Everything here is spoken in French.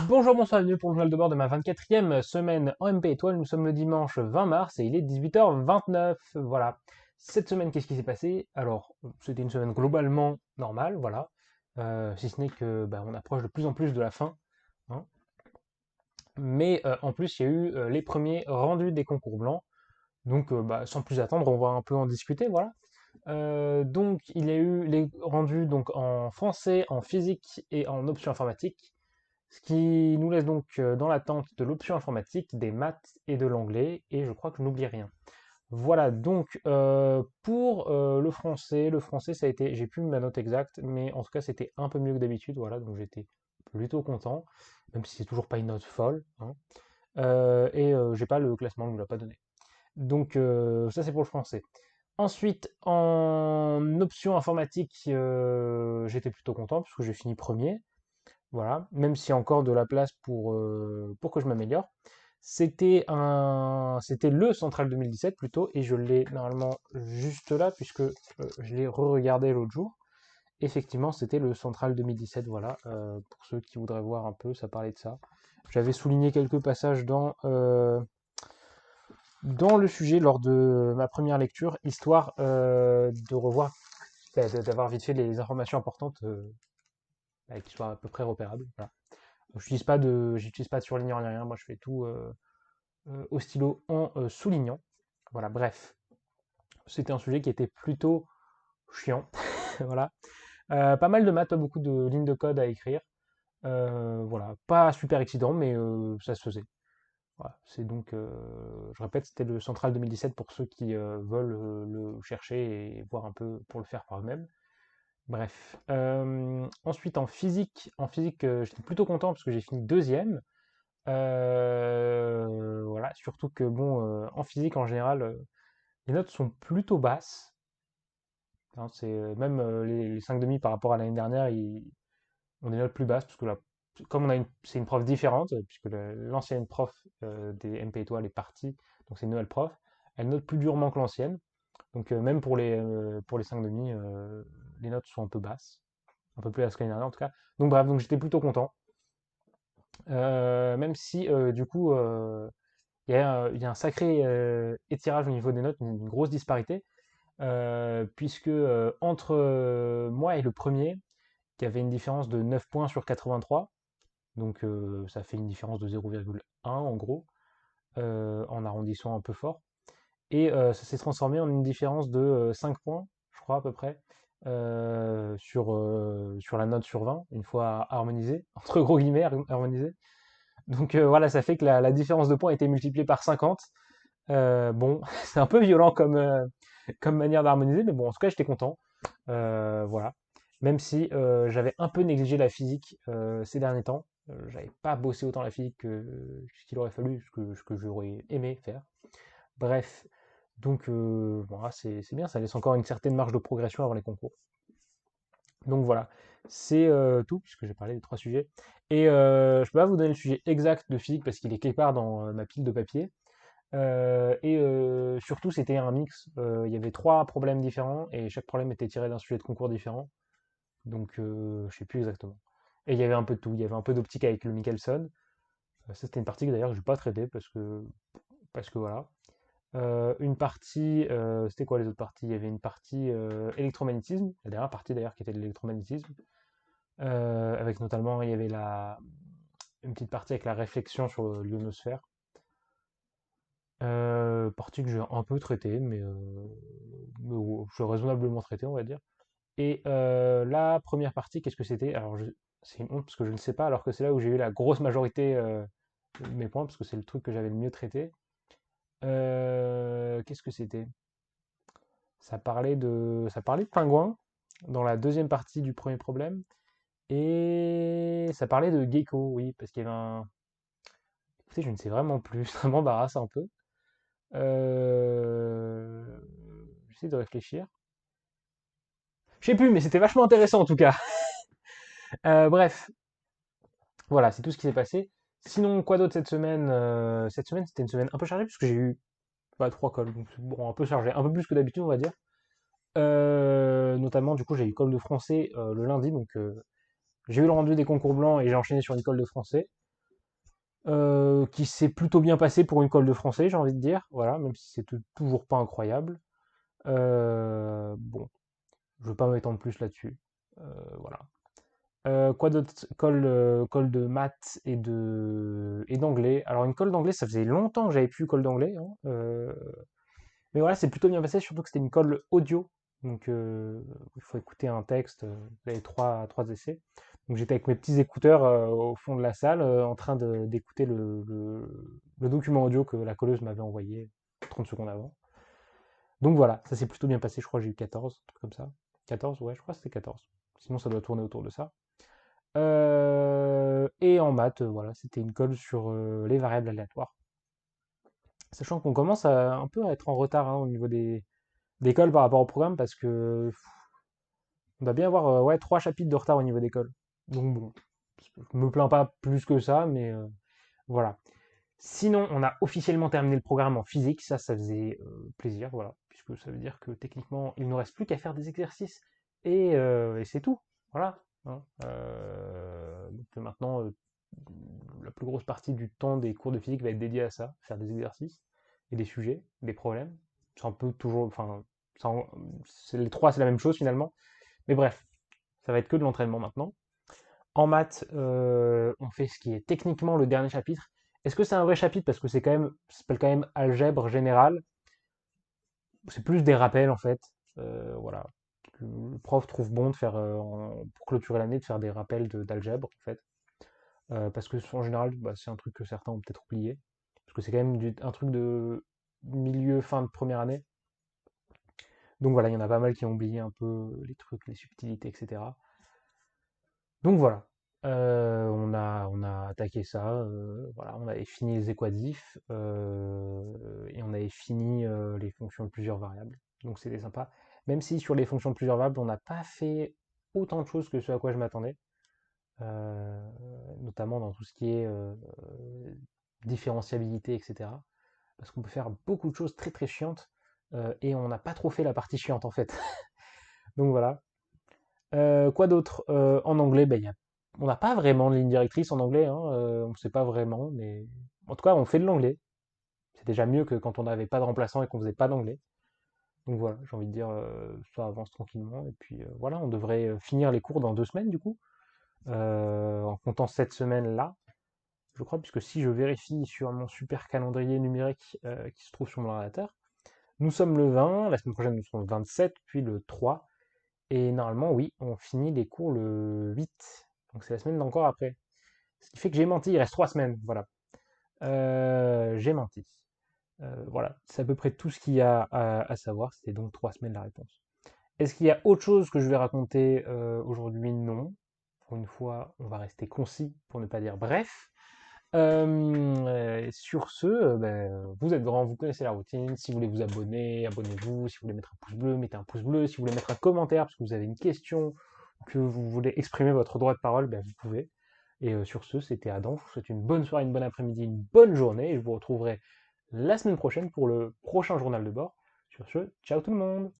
Bonjour, bonsoir, bienvenue pour le journal de bord de ma 24e semaine en MP Étoile. Nous sommes le dimanche 20 mars et il est 18h29. Voilà. Cette semaine, qu'est-ce qui s'est passé? Alors, c'était une semaine globalement normale, voilà. Si ce n'est que on approche de plus en plus de la fin, hein. Mais en plus, il y a eu les premiers rendus des concours blancs. Donc, sans plus attendre, on va un peu en discuter, voilà. Donc, il y a eu les rendus donc en français, en physique et en option informatique. Ce qui nous laisse donc dans l'attente de l'option informatique, des maths et de l'anglais, et je crois que je n'oublie rien. Voilà, donc pour le français ça a été, j'ai plus ma note exacte, mais en tout cas c'était un peu mieux que d'habitude, voilà, donc j'étais plutôt content, même si c'est toujours pas une note folle, hein. J'ai pas le classement, on ne me l'a pas donné. Donc ça c'est pour le français. Ensuite, en option informatique, j'étais plutôt content parce que j'ai fini premier. Voilà, même s'il y a encore de la place pour que je m'améliore. C'était le Central 2017 plutôt, et je l'ai normalement juste là, puisque je l'ai re-regardé l'autre jour. Effectivement, c'était le Central 2017, voilà, pour ceux qui voudraient voir un peu, ça parlait de ça. J'avais souligné quelques passages dans le sujet lors de ma première lecture, histoire de revoir, d'avoir vite fait les informations importantes qui soient à peu près repérables. Voilà. J'utilise pas de surlignant ni rien. Moi, je fais tout au stylo en soulignant. Voilà, bref. C'était un sujet qui était plutôt chiant. Voilà. Pas mal de maths, pas beaucoup de lignes de code à écrire. Voilà. Pas super excitant, mais ça se faisait. Voilà. C'est donc, je répète, c'était le Central 2017 pour ceux qui veulent le chercher et voir un peu pour le faire par eux-mêmes. Bref. Ensuite, en physique, j'étais plutôt content parce que j'ai fini deuxième. Voilà, surtout que bon, en physique en général, les notes sont plutôt basses, hein. C'est même les 5,5 par rapport à l'année dernière, ont des notes plus basses parce que là, comme c'est une prof différente, puisque l'ancienne prof des MP Étoile est partie, donc c'est une nouvelle prof, elle note plus durement que l'ancienne. Donc même pour les 5,5, les notes sont un peu basses, un peu plus basses que l'année dernière en tout cas. Donc bref, donc j'étais plutôt content. Même si du coup il y a un sacré étirage au niveau des notes, une grosse disparité, puisque entre moi et le premier, il y avait une différence de 9 points sur 83, donc ça fait une différence de 0,1 en gros, en arrondissant un peu fort. Et ça s'est transformé en une différence de 5 points, je crois à peu près, sur la note sur 20, une fois harmonisée, entre gros guillemets, harmonisée. Donc voilà, ça fait que la différence de points a été multipliée par 50. Bon, c'est un peu violent comme manière d'harmoniser, mais bon, en tout cas, j'étais content. Voilà. Même si j'avais un peu négligé la physique ces derniers temps. J'avais pas bossé autant la physique que ce qu'il aurait fallu, ce que j'aurais aimé faire. Bref. Donc, voilà, c'est bien, ça laisse encore une certaine marge de progression avant les concours. Donc voilà, c'est tout, puisque j'ai parlé des trois sujets. Et je peux pas vous donner le sujet exact de physique parce qu'il est quelque part dans ma pile de papier. Surtout, c'était un mix. Il y avait trois problèmes différents et chaque problème était tiré d'un sujet de concours différent. Donc, je sais plus exactement. Et il y avait un peu de tout. Il y avait un peu d'optique avec le Michelson. Ça, c'était une partie que d'ailleurs je n'ai pas traitée parce que voilà. Une partie, c'était quoi les autres parties? Il y avait une partie électromagnétisme, la dernière partie d'ailleurs qui était de l'électromagnétisme, avec notamment, il y avait une petite partie avec la réflexion sur l'ionosphère. Partie que j'ai un peu traitée, mais je l'ai raisonnablement traitée, on va dire. Et la première partie, qu'est-ce que c'était? Alors, c'est une honte parce que je ne sais pas, alors que c'est là où j'ai eu la grosse majorité de mes points, parce que c'est le truc que j'avais le mieux traité. Qu'est-ce que c'était? Ça parlait de pingouins dans la deuxième partie du premier problème. Et ça parlait de gecko, oui, parce qu'il y avait un. Écoutez, je ne sais vraiment plus, ça m'embarrasse un peu. Euh... J'essaie de réfléchir. Je sais plus, mais c'était vachement intéressant en tout cas. Bref, voilà, c'est tout ce qui s'est passé. Sinon, quoi d'autre cette semaine? Cette semaine, c'était une semaine un peu chargée, puisque j'ai eu trois calls, donc c'est bon, un peu chargé, un peu plus que d'habitude, on va dire. Notamment, du coup, j'ai eu call de français le lundi, donc J'ai eu le rendu des concours blancs et j'ai enchaîné sur une colle de français, qui s'est plutôt bien passé pour une colle de français, j'ai envie de dire. Voilà, même si c'est toujours pas incroyable. Bon, je veux pas m'étendre plus là-dessus. Voilà. Quoi d'autre? Colle de maths et d'anglais. Alors une colle d'anglais, ça faisait longtemps que j'avais plus colle d'anglais, hein. Mais voilà, c'est plutôt bien passé, surtout que c'était une colle audio. Donc il faut écouter un texte, il y avait trois essais. Donc j'étais avec mes petits écouteurs au fond de la salle, en train d'écouter le document audio que la colleuse m'avait envoyé 30 secondes avant. Donc voilà, ça s'est plutôt bien passé, je crois que j'ai eu 14, un truc comme ça. 14, ouais, je crois que c'était 14. Sinon ça doit tourner autour de ça. Et en maths, voilà, c'était une colle sur les variables aléatoires. Sachant qu'on commence un peu à être en retard, hein, au niveau des cols par rapport au programme, parce que on doit bien avoir ouais, 3 chapitres de retard au niveau des cols. Donc bon, je me plains pas plus que ça, mais voilà. Sinon, on a officiellement terminé le programme en physique, ça faisait plaisir, voilà, puisque ça veut dire que techniquement, il ne nous reste plus qu'à faire des exercices, et c'est tout, voilà, hein. Donc maintenant, la plus grosse partie du temps des cours de physique va être dédiée à ça, faire des exercices, et des sujets, des problèmes. C'est un peu toujours, enfin, les trois, c'est la même chose finalement, mais bref, ça va être que de l'entraînement maintenant. En maths, on fait ce qui est techniquement le dernier chapitre. Est-ce que c'est un vrai chapitre? Parce que ça s'appelle quand même algèbre générale. C'est plus des rappels en fait. Voilà. Le prof trouve bon de faire, pour clôturer l'année, de faire des rappels d'algèbre en fait. Parce que en général, bah, c'est un truc que certains ont peut-être oublié. Parce que c'est quand même un truc de milieu, fin de première année. Donc voilà, il y en a pas mal qui ont oublié un peu les trucs, les subtilités, etc. Donc voilà. On a attaqué ça, voilà, on avait fini les équatifs, et on avait fini les fonctions de plusieurs variables. Donc c'était sympa. Même si sur les fonctions de plusieurs variables, on n'a pas fait autant de choses que ce à quoi je m'attendais, euh, notamment dans tout ce qui est différenciabilité, etc. Parce qu'on peut faire beaucoup de choses très très chiantes, et on n'a pas trop fait la partie chiante en fait. Donc voilà. Quoi d'autre? En anglais, ben, on n'a pas vraiment de ligne directrice en anglais, hein, on ne sait pas vraiment, mais en tout cas, on fait de l'anglais. C'est déjà mieux que quand on n'avait pas de remplaçant et qu'on faisait pas d'anglais. Donc voilà, j'ai envie de dire, ça avance tranquillement. Et puis voilà, on devrait finir les cours dans 2 semaines du coup, en comptant cette semaine-là, je crois, puisque si je vérifie sur mon super calendrier numérique qui se trouve sur mon ordinateur, nous sommes le 20, la semaine prochaine nous serons le 27, puis le 3. Et normalement, oui, on finit les cours le 8. Donc c'est la semaine d'encore après. Ce qui fait que j'ai menti, il reste 3 semaines. Voilà. J'ai menti. Voilà, c'est à peu près tout ce qu'il y a à savoir. C'était donc 3 semaines la réponse. Est-ce qu'il y a autre chose que je vais raconter aujourd'hui? Non. Pour une fois, on va rester concis pour ne pas dire bref. Sur ce, ben, vous êtes grand, vous connaissez la routine. Si vous voulez vous abonner, abonnez-vous. Si vous voulez mettre un pouce bleu, mettez un pouce bleu. Si vous voulez mettre un commentaire parce que vous avez une question, que vous voulez exprimer votre droit de parole, ben, vous pouvez. Et sur ce, c'était Adam. Je vous souhaite une bonne soirée, une bonne après-midi, une bonne journée. Et je vous retrouverai la semaine prochaine pour le prochain journal de bord. Sur ce, ciao tout le monde!